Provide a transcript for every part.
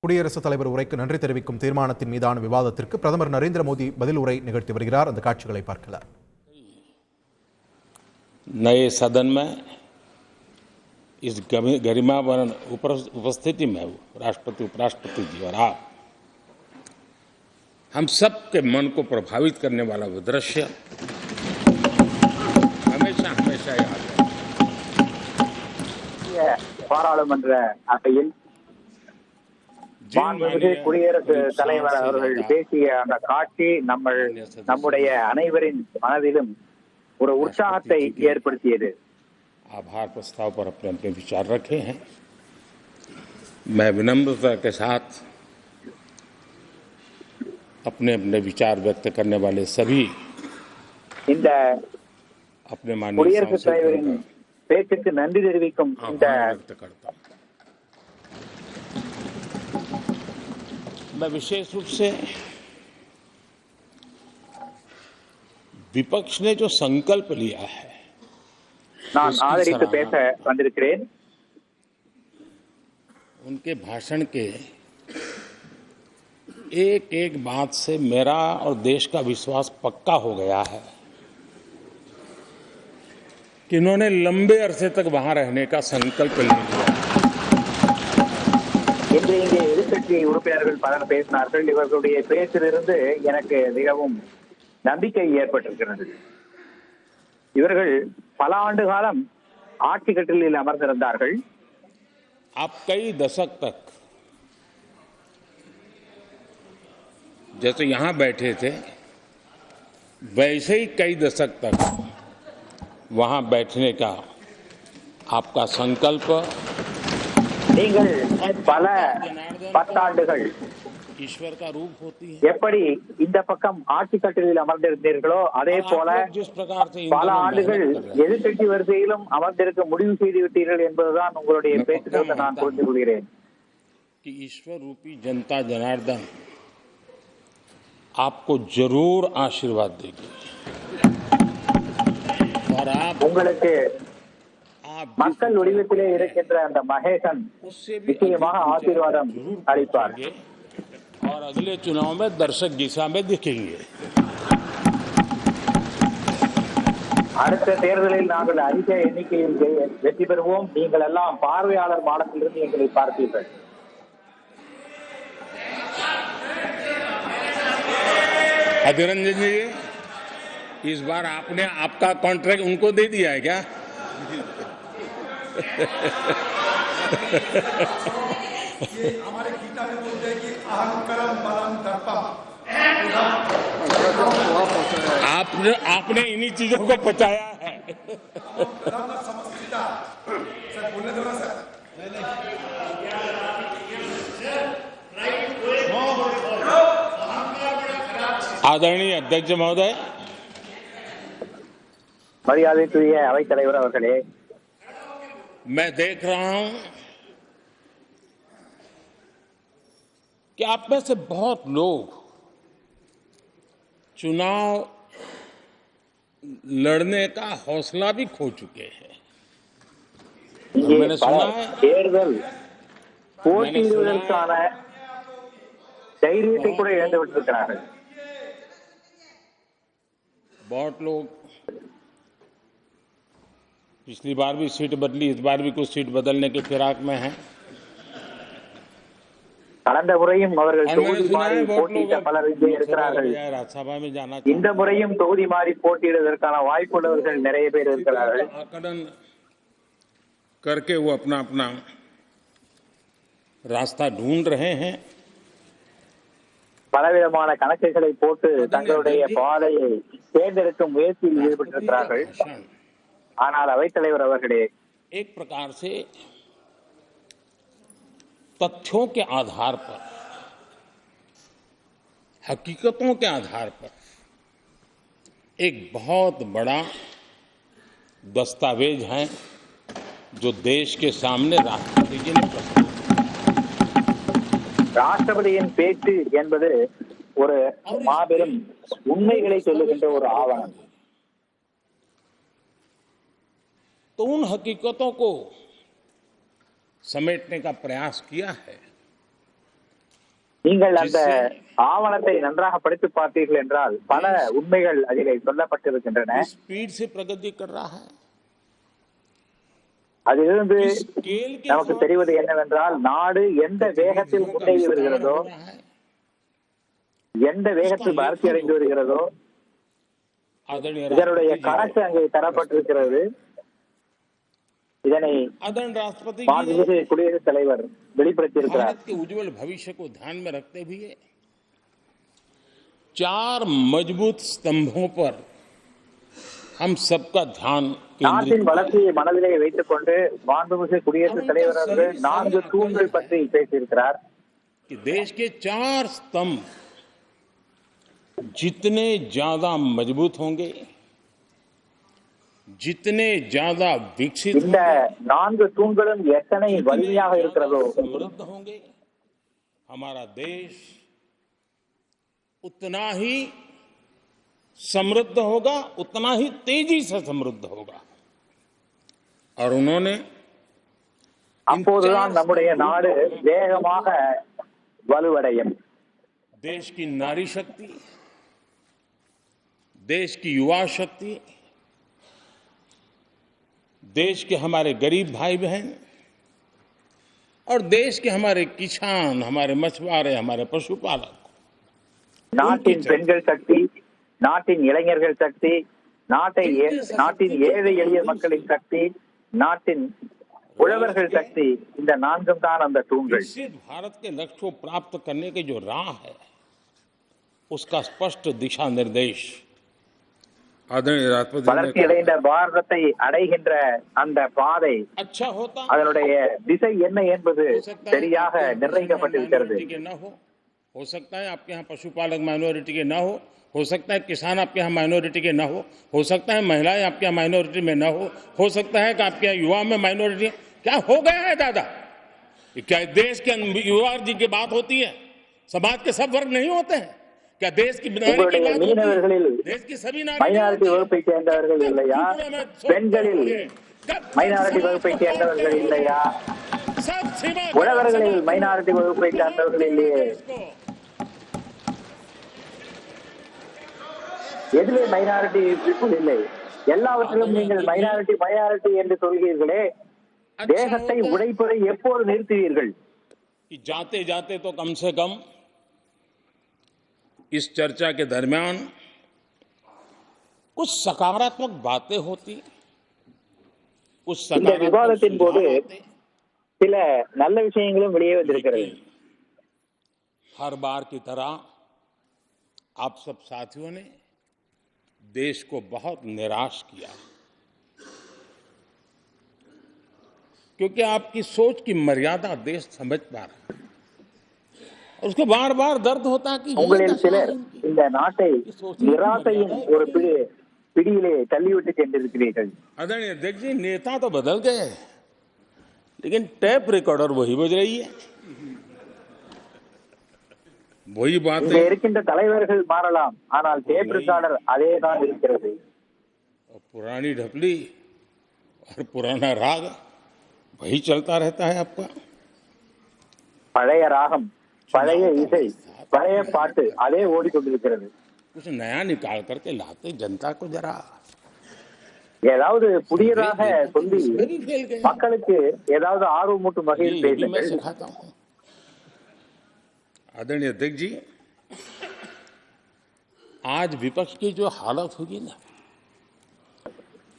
குடியரசுத் தலைவர் உரைக்கு நன்றி தெரிவிக்கும் தீர்மானத்தின் மீதான விவாதத்திற்கு பிரதமர் நரேந்திர மோடி பதில் உரை நிகழ்த்தி வருகிறார். அந்த காட்சிகளை பார்க்கலாம். नए सदन में इस गरिमापूर्ण उपस्थिति में राष्ट्रपति, उपराष्ट्रपति जी और आप, हम सब के मन को प्रभावित करने वाला वो दृश्य हमेशा हमेशा याद है. பாராளுமன்ற அவையில் மாண்புமிகு குடியரசுத் தலைவர் அவர்கள் பேசிய அந்த காட்சி நம்முடைய அனைவரின் மனதிலும் ஒரு உற்சாகத்தை ஏற்படுத்தியது. आभार प्रस्ताव पर अपने अपने विचार रखे हैं. मैं विनम्रता के साथ अपने अपने विचार व्यक्त करने वाले सभी இந்த अपने माननीय குடியரசுத் தலைவரின் பேச்சுக்கு நன்றி தெரிவிக்கும் இந்த व्यक्त करता हूं. मैं विशेष रूप से विपक्ष ने जो संकल्प लिया है நான் ஆதரித்து பேச வந்திருக்கிறேன். उनके भाषण के एक एक बात से मेरा और देश का विश्वास पक्का हो गया है कि इन्होंने लंबे अरसे तक वहां रहने का संकल्प ले लिया. இன்று இங்கே எதிர்க்கட்சி உறுப்பினர்கள் பலர் பேசினார்கள். இவர்களுடைய பேச்சிலிருந்து எனக்கு மிகவும் நம்பிக்கை ஏற்பட்டிருக்கிறது. இவர்கள் பல ஆண்டு காலம் ஆட்சி கட்டிலில் அமர்ந்திருந்தார்கள். आप कई दशक तक जैसे यहां बैठे थे वैसे ही कई दशक तक वहां बैठने का आपका संकल्प, நீங்கள் பல பத்தாண்டுகள் ईश्वर का रूप होती है. எப்படி இந்த பக்கம் ஆட்சி கட்டிலில் அமர்ந்திருந்தீர்களோ அதே போல जिस प्रकार से பல ஆண்டுகள் எதிர்கட்சி வரிசையிலும் அமர்ந்திருக்க முடிவு செய்து விட்டீர்கள் என்பதுதான் உங்களுடைய பேச்சுக்களை நான் புரிந்து கொள்கிறேன். कि ईश्वर रूपी जनता जनार्दन आपको जरूर आशीर्वाद देगी और आप உங்களுக்கு மக்கள் வடிவத்திலே இருக்கின்ற அந்த மகேசன் நிச்சயமாக ஆசீர்வாதம் அளிப்பார். और अगले चुनाव में दर्शक दिशा में दिखेंगे. அடுத்த தேர்தலில் நாங்கள் அதிக எண்ணிக்கையில் வெற்றி பெறுவோம். நீங்கள் எல்லாம் பார்வையாளர் மாடத்திலிருந்து எங்களை பார்ப்பீர்கள். अधीर रंजन जी, इस बार आपने आपका कॉन्ट्रैक्ट उनको दे दिया है क्या? हमारे गीता में बोलते हैं कि अहंकारम बलम दर्पम. आपने इन्हीं चीजों को बचाया है. समस्या सर बोलने दो ना सर. आदरणीय अध्यक्ष महोदय, மரியாதைக்குரிய அவைத் தலைவர் அவர்களே, मैं देख रहा हूं कि आप में से बहुत लोग चुनाव लड़ने का हौसला भी खो चुके हैं. இங்கே मैंने सुना है தேர்தல் போட்டியிடுவதற்கான தைரியத்தை கூட இழந்து விட்டிருக்கிறார்கள். बहुत लोग पिछली बार भी सीट बदली, इस बार भी कुछ सीट बदलने के फिराक में हैं. கடந்த முறையும் அவர்கள் தொகுதி மாறி போட்டியிட்ட பலர் இங்கே இருக்கிறார்கள். राज्यसभा में जाना இந்த முறையும் தொகுதி மாறி போட்டியிடுவதற்கான வாய்ப்புள்ளவர்கள் நிறைய பேர் இருக்கிறார்கள். आकलन करके वो अपना अपना रास्ता ढूंढ रहे हैं. பலவிதமான கணக்குகளை போட்டு தங்களுடைய பாதையை தேர்ந்தெடுக்கும் முயற்சியில் ஈடுபட்டிருக்கிறார்கள். ஆனால் அவைத்தலைவர் அவர்களே, एक प्रकार से तथ्यों के आधार पर, हकीकतों के आधार पर एक बहुत बड़ा दस्तावेज है जो देश के सामने राष्ट्रपति जी ने प्रस्तुत. ராஷ்டிரபதியின் பேச்சு என்பது ஒரு மாபெரும் உண்மைகளை சொல்லுகின்ற ஒரு ஆவணம். तो उन हकीकतों को समेटने का प्रयास किया है நீங்கள் அந்த जिससे ஆவணத்தை நன்றாக படித்து பார்த்தீர்கள் என்றால் பல உண்மைகள் அதிலே சொல்லப்பட்டிருக்கின்றன. स्पीड से प्रगति कर रहा है। அதிலிருந்து इस स्केल के நமக்கு साथ தெரிவது என்னவென்றால் நாடு எந்த வேகத்தில் गतिविधियों का முன்னேறி विस्तार வருகிறதோ, हो रहा है। எந்த வேகத்தில் வளர்ச்சி அடைந்து வருகிறதோ आदरणीय இதனுடைய राष्ट्रपति கணக்கு जी அங்கே தரப்பட்டிருக்கிறது. இதனை आदरणीय राष्ट्रपति जी ने மாண்புமிகு குடியரசுத் தலைவர் வெளிப்படுத்தியிருக்கிறார். भारत के उज्जवल भविष्य को ध्यान में रखते हुए 4 मजबूत स्तंभों पर हम सबका ध्यान केंद्रित நாட்டின் किया है। வளர்ச்சியை மனதிலே வைத்துக் கொண்டு மாண்புமிகு குடியரசுத் தலைவர் அவர்கள் 4 தூண்கள் பற்றி பேசியிருக்கிறார். कि देश के 4 स्तंभ जितने ज्यादा मजबूत होंगे, जितने ज्यादा विकसित இந்த 4 தூண்களும் எத்தனை வலிமையாக இருக்கிறதோ समृद्ध होंगे, हमारा देश उतना ही समृद्ध होगा, उतना ही तेजी से समृद्ध होगा। और उन्होंने அப்போதுதான் நம்முடைய நாடு வேகமாக வலுவடையும். देश की नारी शक्ति, देश की युवा शक्ति, देश के हमारे गरीब भाई बहन और देश के हमारे किसान, हमारे मछुआरे, हमारे पशुपालक, நாட்டின் பெண்கள் சக்தி, நாட்டின் இளைஞர்கள் சக்தி, நாட்டின் ஏழை எளிய மக்களின் சக்தி, நாட்டின் உழவர்கள் சக்தி, இந்த 4 தான் அந்த தூண்கள். विकसित भारत के लक्ष्य को प्राप्त करने की जो राह है, उसका स्पष्ट दिशा निर्देश आदरणीय राष्ट्रपति வளர்ச்சி அடைந்த பாரதத்தை அடைகின்ற அந்த பாதை, अच्छा होता அதனுடைய திசை என்ன என்பது हो सकता है சரியாக आपके यहाँ நிர்ணயிக்கப்பட்டிருக்கிறது. माइनॉरिटी के न हो सकता है आपके यहाँ पशुपालक माइनॉरिटी के न हो सकता है किसान आपके यहाँ माइनॉरिटी के न हो सकता है महिलाएं आपके यहाँ माइनॉरिटी में न हो सकता है कि आपके यहाँ युवा में माइनॉरिटी। क्या हो गया है दादा? क्या देश के युवा जी की बात होती है? समाज के सब वर्ग नहीं होते हैं क्या? देश की नारी की உங்களுடைய बात होती है? மீனவர்களில் देश की सभी மைனாரிட்டி வகுப்பை சேர்ந்தவர்கள் இல்லையா? பெண்களில் மைனாரிட்டி வகுப்பை சேர்ந்தவர்கள் இல்லையா? सब सीमा உழவர்களில் மைனாரிட்டி வகுப்பை சேர்ந்தவர்கள் இல்லையே? எதிலே மைனாரிட்டி பீப்புள் இல்லை? எல்லாவற்றிலும் நீங்கள் மைனாரிட்டி என்று சொல்கிறீர்களே, தேசத்தை உடைப்பதை எப்போது நிறுத்துவீர்கள்? कि जाते जाते तो कम से कम इस चर्चा के दरमियान कुछ सकारात्मक बातें होती, कुछ இந்த सकारात्मक விவாதத்தின் போது सुझाव आते। சில நல்ல விஷயங்களும் வெளியே வந்திருக்கிறது. हर बार की तरह आप सब साथियों ने देश को बहुत निराश किया, क्योंकि आपकी सोच की मर्यादा देश समझ पा रहा है। और उसको बार बार दर्द होता है कि ये உங்களில் दशा சிலர் है इनकी। இந்த நாட்டை நிராசையின் ஒரு பிடியிலே தள்ளிவிட்டு சென்றிருக்கிறீர்கள். आदरणीय अध्यक्ष जी, नेता तो बदल गए लेकिन टैप रिकॉर्डर वही बज रही है, वही இங்க बातें। இருக்கின்ற தலைவர்கள் மாறலாம், ஆனால் டேப் ரெக்கார்டர் அதே தான் இருக்கிறது. और पुरानी ढपली और पुराना राग वही चलता रहता है आपका। பழைய ராகம், பழைய இசை, பழைய பாட்டு அதே ஓடிக்கொண்டிருக்கிறது. कुछ नया निकाल करके लाते जनता को जरा। ஏதாவது புதியதாக சொல்லி इसमें भी फेल गए। மக்களுக்கு ஏதாவது ஆர்வமூட்டும் வகையில் ये भी मैं பேசுங்கள். सिखाता हूँ। आदरणीय अध्यक्ष जी, आज विपक्ष की जो हालत होगी ना,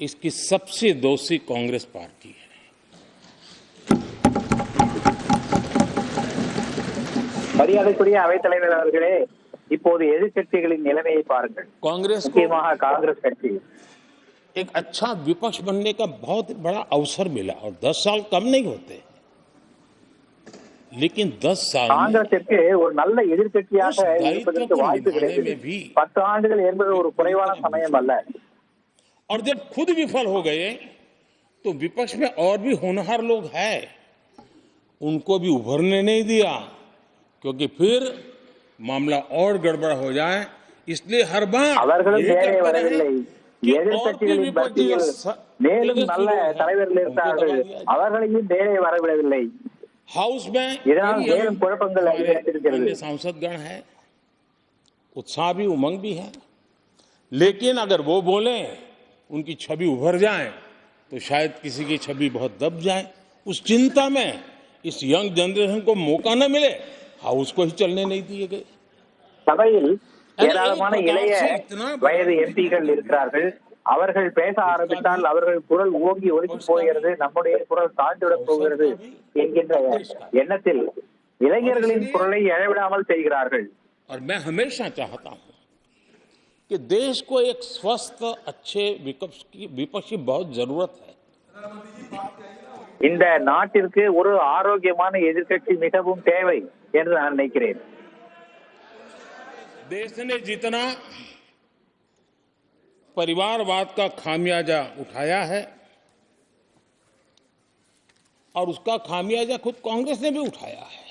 इसकी सबसे दोषी कांग्रेस पार्टी है। மரியாதைக்குரிய அவைத்தலைவர் அவர்களே, இப்போது எதிர்க்கட்சிகளின் நிலைமையை பாருங்கள். कांग्रेस को முக்கியமாக காங்கிரஸ் கட்சி एक अच्छा विपक्ष बनने का बहुत बड़ा अवसर मिला, और 10 साल कम नहीं होते, लेकिन 10 साल में காங்கிரசிற்கு ஒரு நல்ல எதிர்க்கட்சியாக இருப்பதற்கு வாய்ப்பு கிடைத்தது. 10 ஆண்டுகள் என்பது ஒரு குறைவான சமயம் அல்ல. और जब खुद विफल हो गए तो विपक्ष में और भी होनहार लोग हैं, उनको भी उभरने नहीं दिया, क्योंकि फिर मामला और गड़बड़ हो जाए। इसलिए हर बार அவர்களும் यही மேலே करते வரவில்லை. रहे कि और भी எதிர்க்கட்சிகளின் विपक्षी மத்தியில் மேலும் நல்ல தலைவர்கள் இருக்கிறார்கள், அவர்களையும் மேலே வரவிடவில்லை. हाउस में இதனால் कई மேலும் குழப்பங்கள் அதிகரித்திருக்கிறது. अन्य सांसदगण है, उत्साह भी उमंग भी है, लेकिन अगर वो बोले उनकी छवि उभर जाए तो शायद किसी की छवि बहुत दब जाए। उस चिंता में इस यंग जनरेशन को मौका न मिले, हाउस को ही चलने नहीं दिए गए। சபையில் ஏராளமான இளைய வயது எம்பிகள் இருக்கிறார்கள். அவர்கள் பேச ஆரம்பித்தால் அவர்கள் குரல் ஓங்கி ஒலித்து போகிறது, நம்முடைய குரல் தாழ்ந்துவிடப் போகிறது என்கின்ற எண்ணத்தில் இளைஞர்களின் குரலை எழவிடாமல் செய்கிறார்கள். और मैं हमेशा चाहता हूं कि देश को एक स्वस्थ अच्छे विपक्ष की बहुत जरूरत है। இந்த நாட்டிற்கு ஒரு ஆரோக்கியமான எதிர்க்கட்சி மிகவும் தேவை என்று நான் நினைக்கிறேன். देश ने जितना परिवारवाद का खामियाजा उठाया है और उसका खामियाजा खुद कांग्रेस ने भी उठाया है।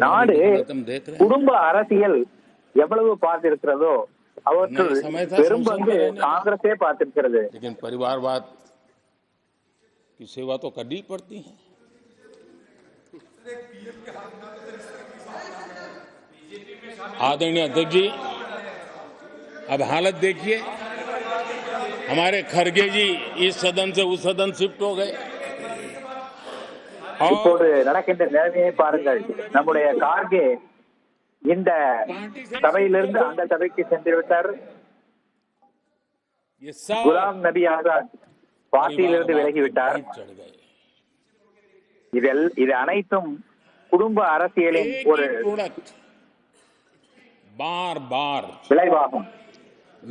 நாடு तुम देख रहे हैं, குடும்ப அரசியல் எவ்வளவு பார்த்திருக்கிறதோ அவற்றுள் பெரும் பங்கு காங்கிரஸே பார்த்திருக்கிறது. लेकिन परिवारवाद की सेवा तो करनी पड़ती है। आदरणीय अध्यक्ष जी, अब हालत देखिए, हमारे खरगे जी इस सदन से उस सदन शिफ्ट हो गए और இப்போது நடக்கின்ற நிலைமையை பாருங்கள். நம்முடைய கார்கே இந்த சபையிலிருந்து அந்த சபைக்கு சென்று விட்டார். ये सब குலாம் நபி ஆசாத் பார்ட்டியிலிருந்து விலகிவிட்டார். चढ़ गए। இது அனைத்தும் குடும்ப அரசியலின் एक ஒரு ही प्रोडक्ट बार बार விளைவாகும்.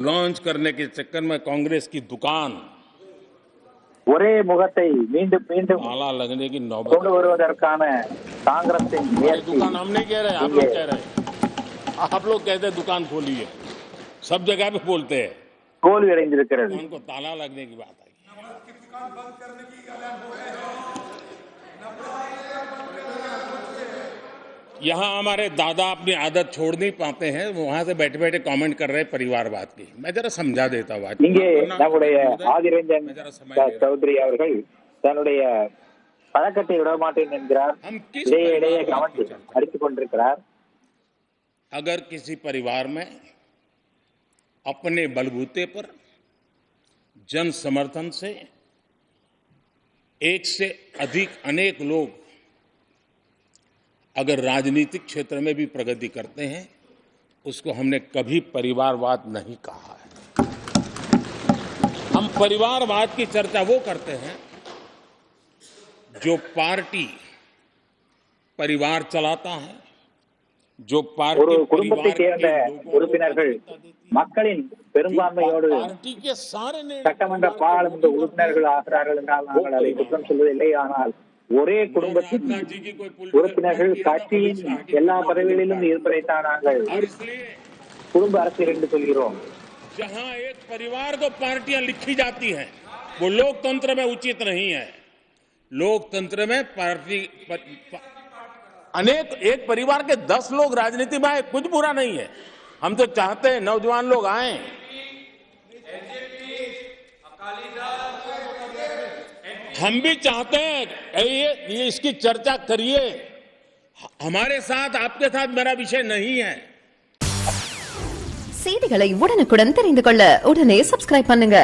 लॉन्च करने के चक्कर में कांग्रेस की दुकान ஒரே முகத்தை மீண்டும் மீண்டும் ताला लगने की கொண்டு नौबत। வருவதற்கான காங்கிரசின் ये முயற்சி दुकान हम नहीं कह रहे, आप लोग कह रहे हैं। आप लोग कहते हैं दुकान खोलिए, सब जगह पे बोलते हैं, தோல்வி அடைந்திருக்கிறது. उनको ताला लगने की बात आई। की दुकान बंद करने की ऐलान हो रहे हैं। यहाँ हमारे दादा अपनी आदत छोड़ नहीं पाते हैं, वहां से बैठे बैठे कमेंट कर रहे हैं परिवारवाद की। मैं जरा समझा देता हूँ। இங்கே நம்முடைய ஆதிரஞ்சன் சௌத்ரி அவர்கள் தன்னுடைய பழக்கத்தை விட மாட்டேன் என்கிறார். हम किस இடையே இடையே परिवारवाद கமெண்ட் की चर्चा? அடித்துக் கொண்டிருக்கிறார். अगर किसी परिवार में अपने बलबूते पर जन समर्थन से एक से अधिक अनेक लोग अगर राजनीतिक क्षेत्र में भी प्रगति करते हैं, उसको हमने कभी परिवारवाद नहीं कहा है। हम परिवारवाद की चर्चा वो करते हैं जो पार्टी परिवार चलाता है, जो ஒரு पार्टी குடும்பத்தை परिवार சேர்ந்த के लोगों को உறுப்பினர்கள் மக்களின் பெரும்பான்மையோடு पार्टी के सारे சட்டமன்ற பாராளுமன்ற உறுப்பினர்கள் ஆகிறார்கள் என்றால் நாங்கள் அதை குற்றம் சொல்வதில்லை. ஆனால் ஒரே குடும்பத்தின் जी की कोई உறுப்பினர்கள் கட்சியின் எல்லா பதவிகளிலும் இருப்பதைத்தான் நாங்கள் और इसलिए குடும்ப அரசியல் என்று சொல்கிறோம். जहां एक परिवार को पार्टियां लिखी जाती हैं, वो लोकतंत्र में उचित नहीं है। लोकतंत्र में पार्टी अनेक एक परिवार के 10 लोग राजनीति में आए, कुछ बुरा नहीं है। हम तो चाहते हैं नौजवान लोग आए। हम भी चाहते हैं ये इसकी चर्चा करिए। हमारे साथ आपके साथ मेरा विषय नहीं है। செய்திகளை உடனுக்குடன் தெரிந்து கொள்ள உடனே சப்ஸ்கிரைப் பண்ணுங்க.